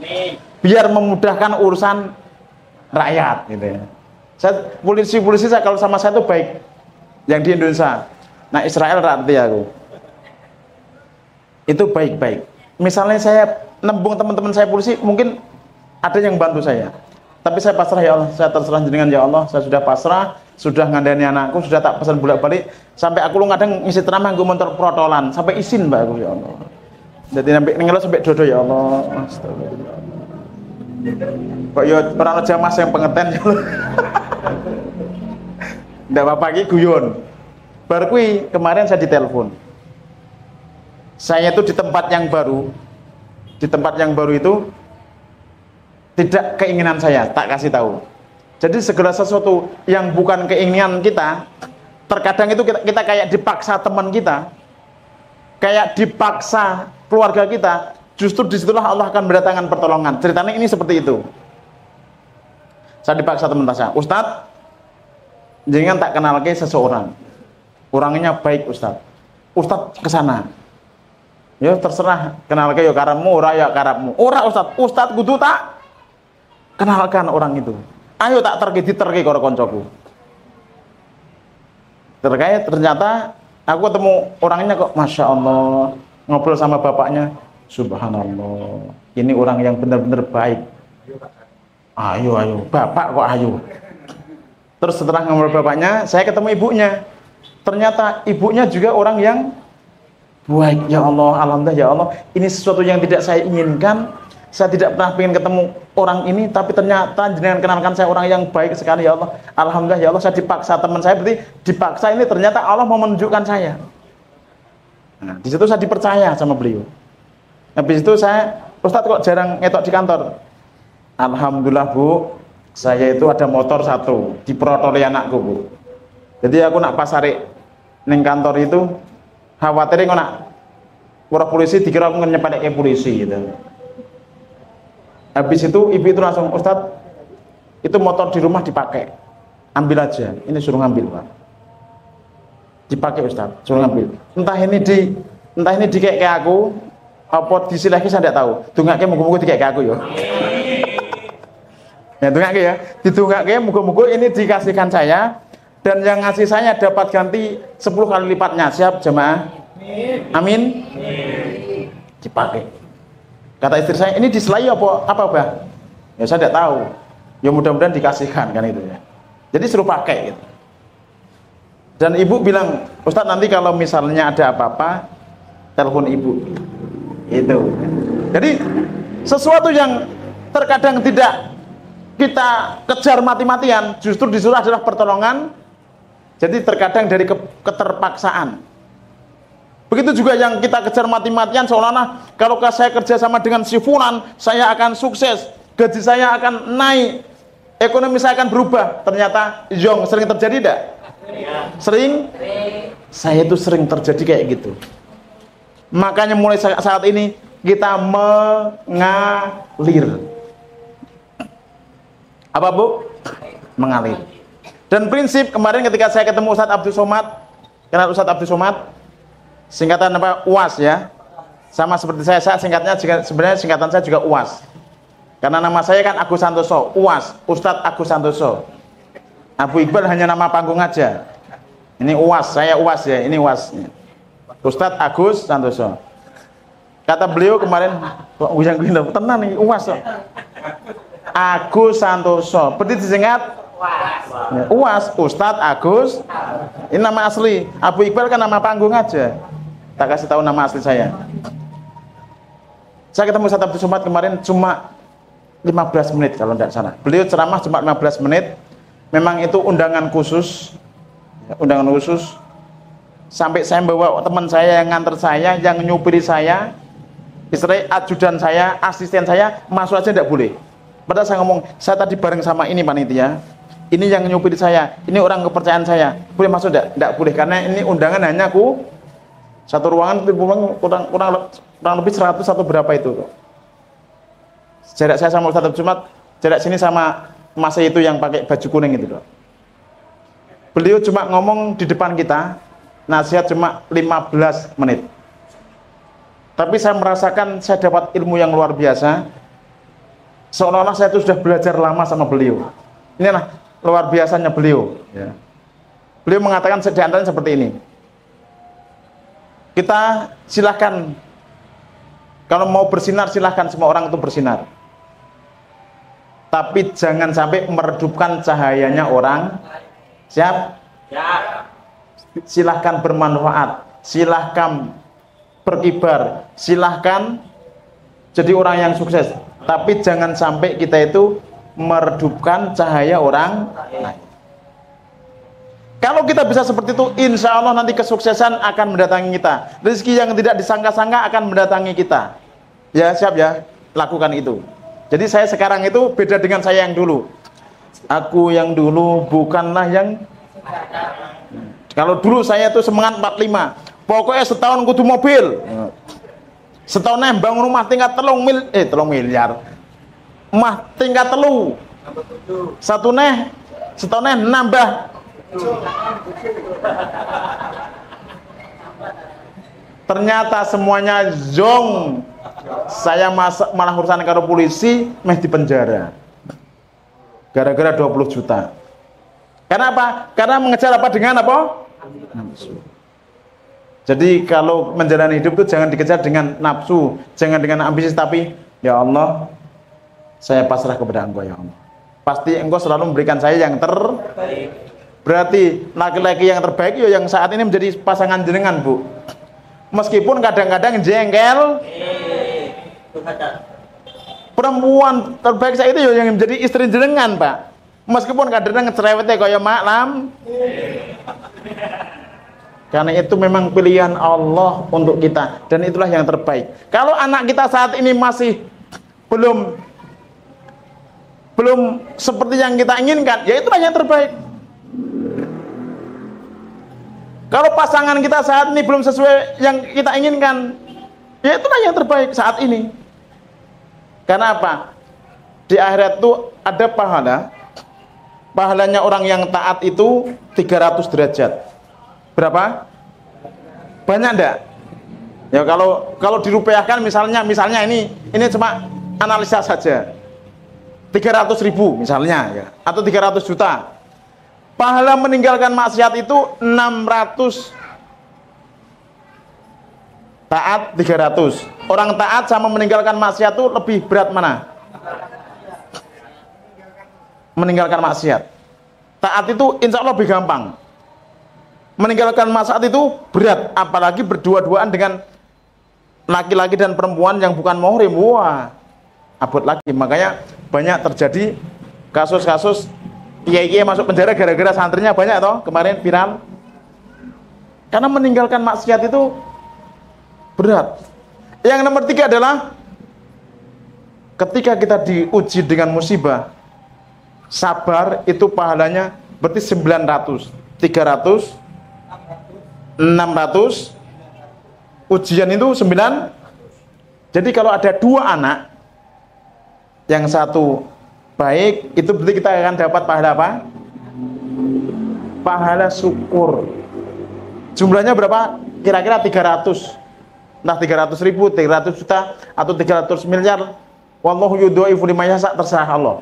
Speaker 1: Biar memudahkan urusan rakyat gitu ya. Polisi-polisi saya kalau sama saya tuh baik. Yang di Indonesia. Nah, Israel berarti aku. Itu baik-baik. Misalnya saya nembung teman-teman saya polisi, mungkin ada yang bantu saya. Tapi saya pasrah ya Allah, saya terserah jenengan ya Allah, saya sudah pasrah, sudah ngandani anakku, sudah tak pesan bolak-balik, sampai aku lu kadang ngisi ceramah gue motor protolan, sampai izin Mbak aku ya Allah. Jadi sampai dodo ya Allah. Astagfirullah. Kok ya orang jamaah yang pengertian ya Allah. Ndak apa-apa iki guyon. Bar kuwi kemarin saya ditelepon. Saya itu di tempat yang baru. Di tempat yang baru itu tidak keinginan saya, tak kasih tahu. Jadi segala sesuatu yang bukan keinginan kita, terkadang itu kita kayak dipaksa teman kita, kayak dipaksa keluarga kita, justru disitulah Allah akan mendatangkan pertolongan. Ceritanya ini seperti itu. Saya dipaksa teman saya, Ustadz, jangan tak kenal ke seseorang, orangnya baik Ustadz. Ustadz kesana. Ya terserah, kenal ke ya karepmu, ora ya karepmu. Ora Ustadz kudu tak kenalkan orang itu. Ayo tak diterke karo koncoku. Terkait ternyata aku ketemu orangnya kok Masya Allah, ngobrol sama bapaknya, Subhanallah, ini orang yang benar-benar baik. Ayo, bapak kok ayo. Terus setelah ngobrol bapaknya, saya ketemu ibunya. Ternyata ibunya juga orang yang baik. Ya Allah, alhamdulillah ya Allah, ini sesuatu yang tidak saya inginkan. Saya tidak pernah ingin ketemu orang ini, tapi ternyata jenengan kenalkan saya orang yang baik sekali ya Allah. Alhamdulillah ya Allah, saya dipaksa teman saya, berarti dipaksa ini ternyata Allah mau menunjukkan saya. Nah, di situ saya dipercaya sama beliau. Habis itu saya, Ustadz kok jarang ngetok di kantor? Alhamdulillah Bu, Saya itu ada motor satu diprotoli anakku, Bu. Jadi aku nak pasare ning kantor itu khawatir kok nak ora polisi dikira aku nyepeleke polisi gitu. Habis itu ibu itu langsung, Ustadz, itu motor di rumah dipakai, ambil aja. Ini suruh ngambil, Pak. Dipakai, Ustadz, suruh ngambil. Entah ini kayak aku, apa disilahi saya tidak tahu. Dungake muga-muga dikek aku ya. Ya dungake ya. Didungake muga-muga ini dikasihkan saya dan yang ngasih saya dapat ganti 10 kali lipatnya. Siap jemaah? Amin. Dipakai. Kata istri saya, ini diselahi apa Bah? Ya saya tidak tahu. Ya mudah-mudahan dikasihkan kan itu ya. Jadi suruh pakai gitu. Dan ibu bilang, Ustadz nanti kalau misalnya ada apa-apa, telepon ibu. Itu. Jadi sesuatu yang terkadang tidak kita kejar mati-matian, justru disuruh adalah pertolongan. Jadi terkadang dari keterpaksaan. Begitu juga yang kita kejar mati-matian, seolah-olah kalau saya kerja sama dengan si fulan, saya akan sukses, gaji saya akan naik, ekonomi saya akan berubah. Ternyata sering terjadi tidak? Sering. Saya itu sering terjadi kayak gitu. Makanya mulai saat ini kita mengalir. Apa Bu? Mengalir. Dan prinsip kemarin ketika saya ketemu Ustadz Abdul Somad, kenal Ustadz Abdul Somad, singkatan apa? UAS ya. Sama seperti saya singkatnya sebenarnya singkatan saya juga UAS. Karena nama saya kan Agus Santoso, UAS, Ustadz Agus Santoso. Abu Iqbal hanya nama panggung aja. Ini UAS, saya UAS ya, ini UAS. Ustadz Agus Santoso. Kata beliau kemarin, kok yang gini tenang nih, UAS. Agus Santoso. Berarti disingkat UAS, Ustadz Agus. Ini nama asli. Abu Iqbal kan nama panggung aja. Tak kasih tahu nama asli saya. Saya ketemu Ustadz Abdul Somad kemarin cuma 15 menit kalau tidak salah. Beliau ceramah cuma 15 menit. Memang itu undangan khusus. Undangan khusus. Sampai saya bawa teman saya yang nganter saya, yang nyupiri saya, istri ajudan saya, asisten saya, masuk aja tidak boleh. Padahal saya ngomong, saya tadi bareng sama ini panitia, ini yang nyupiri saya, ini orang kepercayaan saya, boleh masuk tidak? Tidak boleh, karena ini undangan hanya satu ruangan kurang lebih 100 atau berapa itu. Jarak saya sama Ustadz Jumat, jarak sini sama masa itu yang pakai baju kuning itu. Beliau cuma ngomong di depan kita, nasihat cuma 15 menit. Tapi saya merasakan saya dapat ilmu yang luar biasa. Seolah-olah saya itu sudah belajar lama sama beliau. Inilah luar biasanya beliau ya. Beliau mengatakan sedantaran seperti ini. Kita silahkan, kalau mau bersinar silahkan, semua orang itu bersinar. Tapi jangan sampai meredupkan cahayanya orang. Siap? Ya. Silahkan bermanfaat, silahkan berkibar, silahkan jadi orang yang sukses, tapi jangan sampai kita itu meredupkan cahaya orang lain. Kalau kita bisa seperti itu, insya Allah nanti kesuksesan akan mendatangi kita, rezeki yang tidak disangka-sangka akan mendatangi kita. Ya siap ya, lakukan itu. Jadi saya sekarang itu beda dengan saya yang dulu. Aku yang dulu bukanlah yang. Kalau dulu saya itu semangat 45, pokoknya setahun kudu mobil, setahun bangun rumah tingkat 3 miliar, rumah tingkat 3, setahun nambah. Ternyata semuanya zong. Saya malah urusan karo polisi, di penjara, gara-gara 20 juta. Karena apa? Karena mengejar apa dengan apa? Nafsu. Jadi kalau menjalani hidup itu jangan dikejar dengan nafsu, jangan dengan ambisi, tapi ya Allah, saya pasrah kepada Engkau ya Allah. Pasti Engkau selalu memberikan saya yang terbaik. Berarti laki-laki yang terbaik ya yang saat ini menjadi pasangan jenengan, Bu. Meskipun kadang-kadang jengkel. Perempuan terbaik saya itu ya yang menjadi istri jenengan, Pak. Meskipun kadang-kadang ngecerewetnya kaya maklam. Karena itu memang pilihan Allah untuk kita, dan itulah yang terbaik. Kalau anak kita saat ini masih belum belum seperti yang kita inginkan, ya itulah yang terbaik. Kalau pasangan kita saat ini belum sesuai yang kita inginkan, ya itulah yang terbaik saat ini. Karena apa? Di akhirat itu ada pahala. Pahalanya orang yang taat itu 300 derajat. Berapa? Banyak enggak? Ya kalau dirupiahkan misalnya ini cuma analisa saja. 300.000 misalnya ya, atau 300 juta. Pahala meninggalkan maksiat itu 600. Taat 300. Orang taat sama meninggalkan maksiat itu lebih berat mana? Meninggalkan maksiat. Taat itu insya Allah lebih gampang. Meninggalkan maksiat itu berat, apalagi berdua-duaan dengan laki-laki dan perempuan yang bukan muhrim. Wah, abot lagi. Makanya banyak terjadi kasus-kasus kiai-kiai masuk penjara gara-gara santrinya banyak toh, kemarin viral. Karena meninggalkan maksiat itu berat. Yang nomor 3 adalah ketika kita diuji dengan musibah, sabar itu pahalanya berarti 900, 300, 600, ujian itu 9. Jadi kalau ada 2 anak, yang satu baik, itu berarti kita akan dapat pahala apa? Pahala syukur. Jumlahnya berapa? Kira-kira 300. Nah 300.000, 300 juta, atau 300 miliar. Wallahu yudhaifu liman yasha, terserah Allah.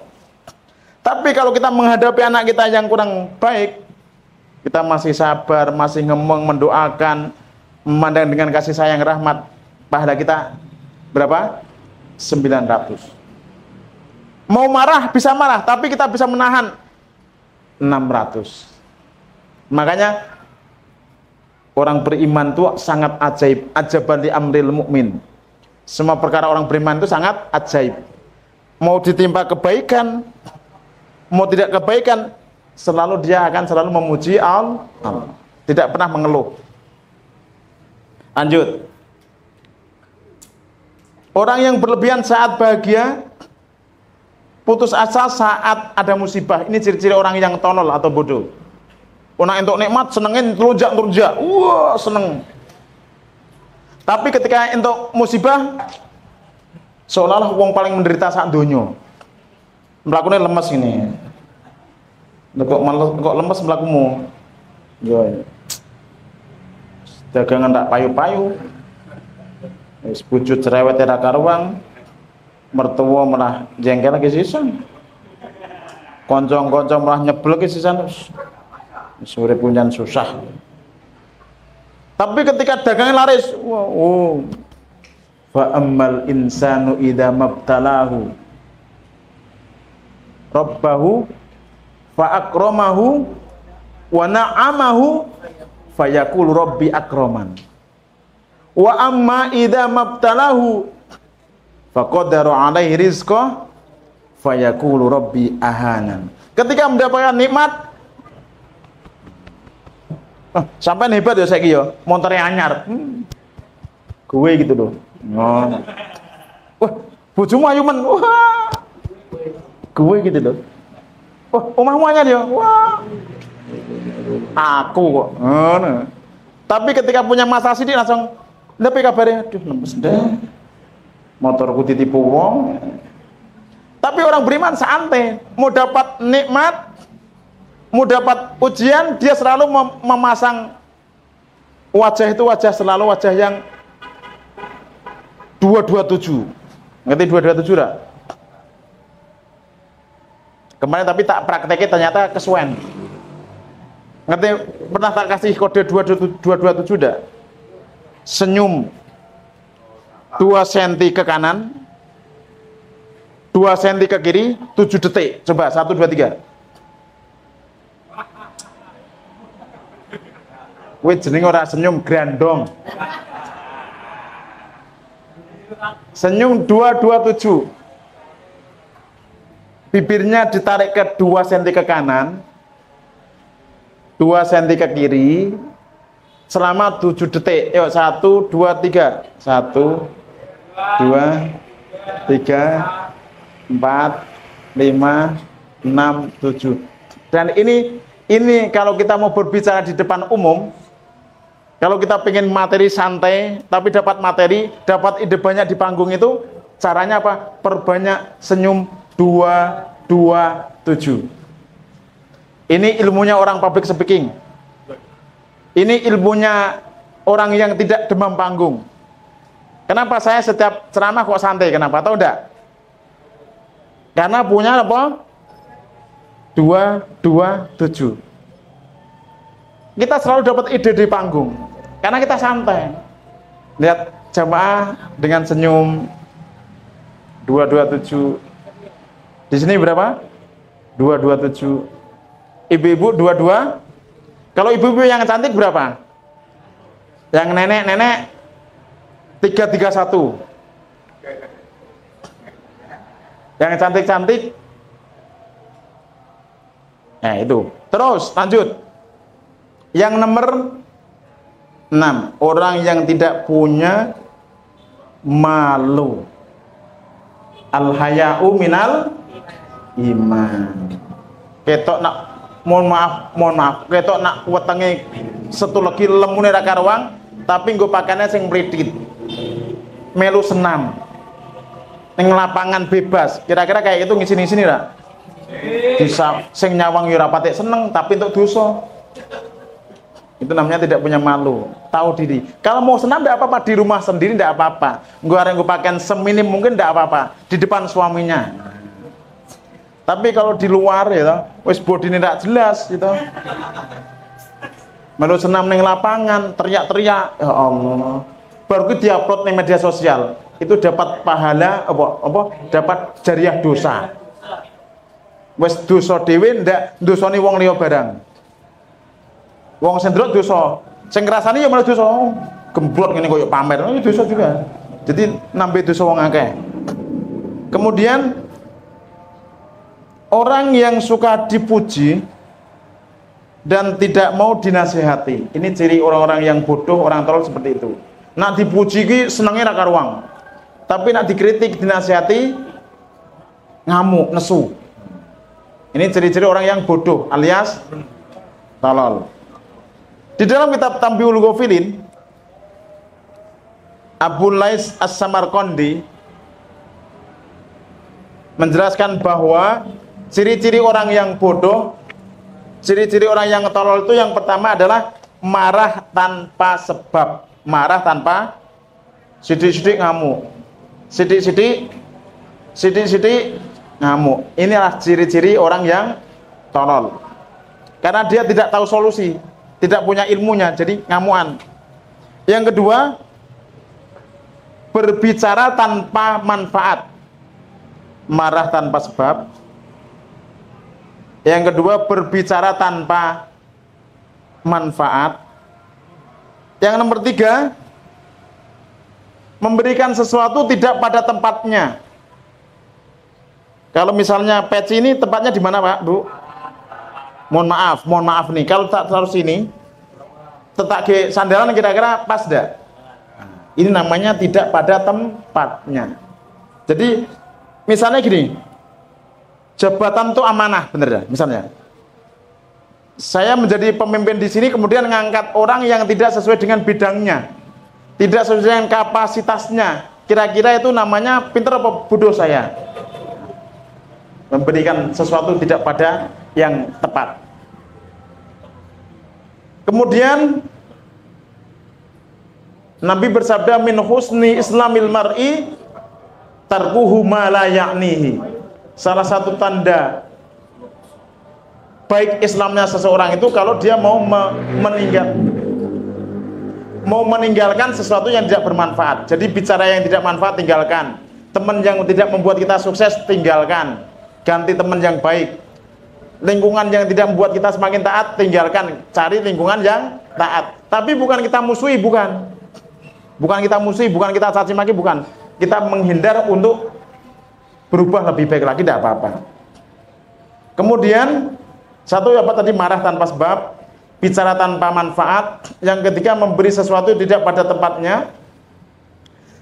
Speaker 1: Tapi kalau kita menghadapi anak kita yang kurang baik, kita masih sabar, masih ngemeng, mendoakan, memandang dengan kasih sayang rahmat, pahala kita berapa? 900. Mau marah bisa marah, tapi kita bisa menahan 600. Makanya orang beriman itu sangat ajaib. Ajaban li amril mukmin. Semua perkara orang beriman itu sangat ajaib. Mau ditimpa kebaikan, mau tidak kebaikan, selalu dia akan selalu memuji Allah. Tidak pernah mengeluh. Lanjut. Orang yang berlebihan saat bahagia, putus asa saat ada musibah. Ini ciri-ciri orang yang tolol atau bodoh. Orang entuk nikmat senengin telunjak, wah seneng. Tapi ketika entuk musibah, seolah-olah wong paling menderita saat donya. Melakukannya lemes ini. Kok lemes melakumu? Yo. Dagangan tak payu-payu. Wis bojo cerewet ra karuang. Mertua malah jengkel lagi sisan. Konco-konco malah nyebel lagi sisan. Sore punjan susah. Tapi ketika dagangnya laris, wow. Fa ammal insanu idza mabtalahu rabbahu fa akramahu wa na'amahu fayaqulu rabbi akraman. Wa amma idza mabtalahu faqadara alaihi rizqah fayaqulu rabbi ahanan. Ketika mendapatkan nikmat, sampai hebat ya saiki ya, motornya anyar. Gue gitu loh. Oh. Wah, bojomu ayu men. Wah. Gue gitu loh. Wah, omahmu anyar ya. Wah. Aku kok. Ngono. Tapi ketika punya masalah sithik langsung nepi kabare, aduh lemes dah. Motorku ditipu wong. Tapi orang beriman santai, mau dapat nikmat, mau dapat ujian, dia selalu memasang wajah itu selalu wajah yang 227. Ngerti 227 enggak? Kemarin tapi tak prakteknya ternyata kesuwen. Ngerti, pernah tak kasih kode 227 enggak? Senyum 2 cm ke kanan, 2 cm ke kiri, 7 detik. Coba 1, 2, 3. Kowe jeneng ora senyum grandong. Senyum 227. Bibirnya ditarik ke 2 cm ke kanan, 2 cm ke kiri, selama 7 detik. Yuk 1, 2, 3. 1, 2, 3, 4, 5, 6, 7. Dan ini kalau kita mau berbicara di depan umum, kalau kita pengen materi santai tapi dapat materi, dapat ide banyak di panggung, itu caranya apa? Perbanyak senyum 2, 2, 7. Ini ilmunya orang public speaking. Ini ilmunya orang yang tidak demam panggung. Kenapa saya setiap ceramah kok santai? Kenapa? Tahu enggak? Karena punya apa? 2, 2, 7. Kita selalu dapat ide di panggung karena kita santai. Lihat jamaah dengan senyum 2, 2, 7. Di sini berapa? 2, 2, 7. Ibu-ibu 2, 2. Kalau ibu-ibu yang cantik berapa? Yang nenek-nenek 3, 3, 1. Yang cantik-cantik, nah itu. Terus lanjut. Yang nomor 6, orang yang tidak punya malu. Al-haya'u minal iman. Ketok nak, mohon maaf, ketok nak wetenge setulegi lemune ra karuang, tapi nggo pakaiane sing mritit. Melu senam. Ning lapangan bebas. Kira-kira kayak itu ngisi-sini ra? Bisa sing nyawang yo ora patek seneng, tapi untuk dosa. Itu namanya tidak punya malu, tahu diri. Kalau mau senam tidak apa-apa, di rumah sendiri tidak apa-apa. Gue pakaian seminim mungkin tidak apa-apa di depan suaminya. Tapi kalau di luar ya, wis bodine ndak jelas gitu. Melu senam ning lapangan, teriak-teriak, ya Allah. Baru itu diupload di media sosial. Itu dapat pahala apa? Dapat jariah dosa. Wis dosa dhewe ndak ndosani wong liya barang. Wong sendrot dosa, sing ngrasani ya malah dosa. Gemblot ngene koyo pamer, itu dosa juga. Jadi nambah dosa wong akeh. Kemudian orang yang suka dipuji dan tidak mau dinasihati. Ini ciri orang-orang yang bodoh, orang tolol seperti itu. Nak dipuji ki senenge ra karuang. Tapi nak dikritik, dinasihati ngamuk, nesu. Ini ciri-ciri orang yang bodoh alias tolol. Di dalam kitab Tambihul Ghafilin, Abu Lais As-Samarqandi menjelaskan bahwa ciri-ciri orang yang bodoh, ciri-ciri orang yang tolol itu yang pertama adalah marah tanpa sebab. Marah tanpa sidik-sidik ngamuk. Sidik-sidik ngamuk. Inilah ciri-ciri orang yang tolol. Karena dia tidak tahu solusi, tidak punya ilmunya, jadi ngamuan. Yang kedua, berbicara tanpa manfaat, marah tanpa sebab. Yang kedua, berbicara tanpa manfaat. Yang nomor tiga, memberikan sesuatu tidak pada tempatnya. Kalau misalnya peci ini tempatnya di mana, Pak, Bu? Mohon maaf nih, kalau tak taruh sini, tetak ke sandalan kira-kira pas enggak? Ini namanya tidak pada tempatnya. Jadi misalnya gini, jabatan itu amanah, bener ya? Misalnya, saya menjadi pemimpin di sini, kemudian ngangkat orang yang tidak sesuai dengan bidangnya, tidak sesuai dengan kapasitasnya. Kira-kira itu namanya pintar apa bodoh saya? Memberikan sesuatu tidak pada yang tepat. Kemudian Nabi bersabda, min husni islamil mar'i tarkuhu ma la ya'nihi. Salah satu tanda baik Islamnya seseorang itu kalau dia mau meninggalkan sesuatu yang tidak bermanfaat. Jadi bicara yang tidak manfaat tinggalkan. Teman yang tidak membuat kita sukses tinggalkan. Ganti teman yang baik. Lingkungan yang tidak membuat kita semakin taat tinggalkan, cari lingkungan yang taat. Tapi bukan kita musuhi, bukan kita musuhi, bukan kita caci maki, bukan. Kita menghindar untuk berubah lebih baik lagi, tidak apa-apa. Kemudian satu apa tadi, marah tanpa sebab, bicara tanpa manfaat. Yang ketiga, memberi sesuatu tidak pada tempatnya.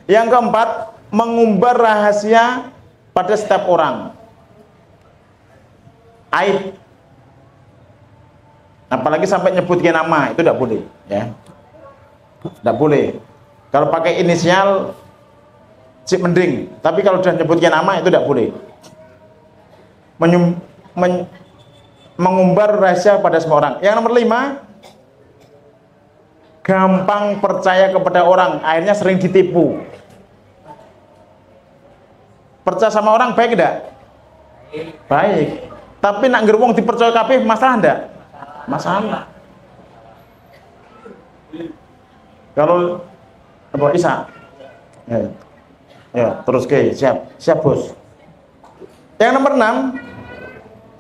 Speaker 1: Yang keempat, mengumbar rahasia pada setiap orang. aib. Apalagi sampai nyebutkan nama, itu tidak boleh, ya. Tidak boleh. Kalau pakai inisial cik mending, tapi kalau sudah nyebutkan nama itu tidak boleh. Mengumbar rahasia pada semua orang. Yang nomor 5, gampang percaya kepada orang, akhirnya sering ditipu. Percaya sama orang baik tidak? Baik. Tapi nak ngerwong dipercaya kabeh masalah enggak? Masalah. Kalau apa Isa? Ya, terus ke siap bos. Yang nomor 6,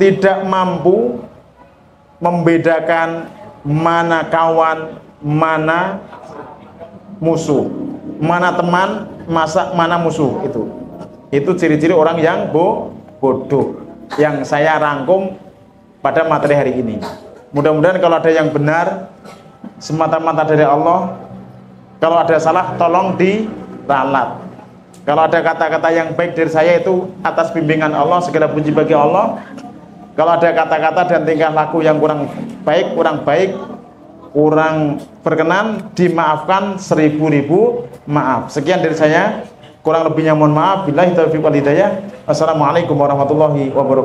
Speaker 1: tidak mampu membedakan mana kawan, mana musuh, mana teman, mana musuh. Itu ciri-ciri orang yang bodoh yang saya rangkum pada materi hari ini. Mudah-mudahan kalau ada yang benar semata-mata dari Allah, kalau ada salah tolong diralat. Kalau ada kata-kata yang baik dari saya itu atas bimbingan Allah, segala puji bagi Allah. Kalau ada kata-kata dan tingkah laku yang kurang baik, kurang berkenan, dimaafkan 1000 maaf. Sekian dari saya, kurang lebihnya mohon maaf. Billahi taufiq wal hidayah. Wassalamualaikum warahmatullahi wabarakatuh.